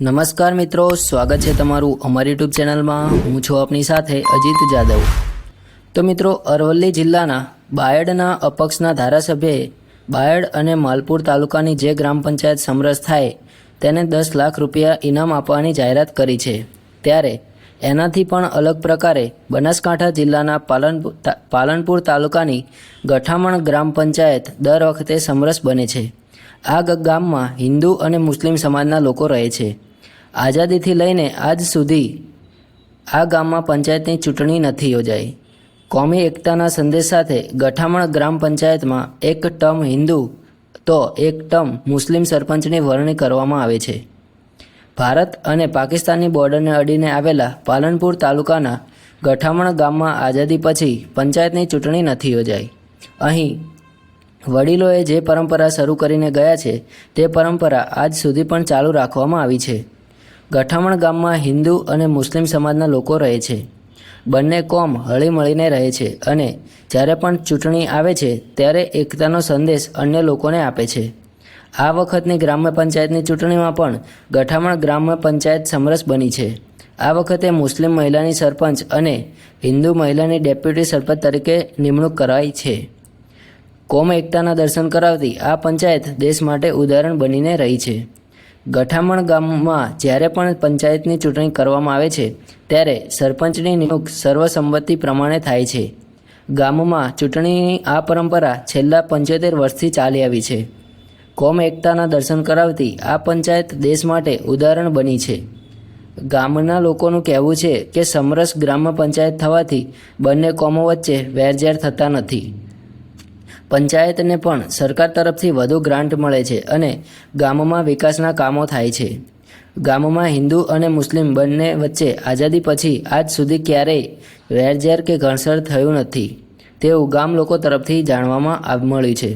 નમસ્કાર મિત્રો, સ્વાગત છે તમારું અમારી યુટ્યુબ ચેનલમાં। હું છું આપની સાથે અજીત જાદવ। તો મિત્રો, અરવલ્લી જિલ્લાના બાયડના અપક્ષના ધારાસભ્યએ બાયડ અને માલપુર તાલુકાની જે ગ્રામ પંચાયત સમરસ થાય તેને 10 લાખ રૂપિયા ઇનામ આપવાની જાહેરાત કરી છે। ત્યારે એનાથી પણ અલગ પ્રકારે બનાસકાંઠા જિલ્લાના પાલનપુર તાલુકાની ગઠામણ ગ્રામ પંચાયત દર વખતે સમરસ બને છે। આ ગામમાં હિન્દુ અને મુસ્લિમ સમાજના લોકો રહે છે। આઝાદીથી લઈને આજ સુધી આ ગામમાં પંચાયતની ચૂંટણી નથી યોજાઈ। કોમી એકતાના સંદેશ સાથે ગઠામણ ગ્રામ પંચાયતમાં એક ટર્મ હિન્દુ તો એક ટર્મ મુસ્લિમ સરપંચની વરણી કરવામાં આવે છે। ભારત અને પાકિસ્તાનની બોર્ડરને અડીને આવેલા પાલનપુર તાલુકાના ગઠામણ ગામમાં આઝાદી પછી પંચાયતની ચૂંટણી નથી યોજાઈ। અહીં વડીલોએ જે પરંપરા શરૂ કરીને ગયા છે તે પરંપરા આજ સુધી પણ ચાલુ રાખવામાં આવી છે। ગઠામણ ગામમાં હિન્દુ અને મુસ્લિમ સમાજના લોકો રહે છે। બંને કોમ હળીમળીને રહે છે અને જ્યારે પણ ચૂંટણી આવે છે ત્યારે એકતાનો સંદેશ અન્ય લોકોને આપે છે। આ વખતની ગ્રામ્ય પંચાયતની ચૂંટણીમાં પણ ગઠામણ ગ્રામ્ય પંચાયત સમરસ બની છે। આ વખતે મુસ્લિમ મહિલાની સરપંચ અને હિન્દુ મહિલાની ડેપ્યુટી સરપંચ તરીકે નિમણૂક કરાઈ છે। કોમ એકતાના દર્શન કરાવતી આ પંચાયત દેશ માટે ઉદાહરણ બનીને રહી છે। ગઠામણ ગામમાં જ્યારે પણ પંચાયતની ચૂંટણી કરવામાં આવે છે ત્યારે સરપંચની નિમણૂક સર્વસંમતિ પ્રમાણે થાય છે। ગામમાં ચૂંટણીની આ પરંપરા છેલ્લા 75 વર્ષથી ચાલી આવી છે। કોમ એકતાના દર્શન કરાવતી આ પંચાયત દેશ માટે ઉદાહરણ બની છે। ગામના લોકોનું કહેવું છે કે સમરસ ગ્રામ્ય પંચાયત થવાથી બંને કોમો વચ્ચે વેરઝેર થતા નથી। પંચાયતને પણ સરકાર તરફથી વધુ ગ્રાન્ટ મળે છે અને ગામમાં વિકાસના કામો થાય છે। ગામમાં હિન્દુ અને મુસ્લિમ બંને વચ્ચે આઝાદી પછી આજ સુધી ક્યારેય વેરઝેર કે ઘર્ષણ થયું નથી તેવું ગામ લોકો તરફથી જાણવામાં મળ્યું છે।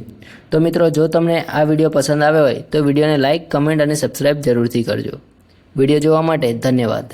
તો મિત્રો, જો તમને આ વિડીયો પસંદ આવ્યો હોય તો વિડીયોને લાઇક, કમેન્ટ અને સબસ્ક્રાઈબ જરૂરથી કરજો। વિડીયો જોવા માટે ધન્યવાદ।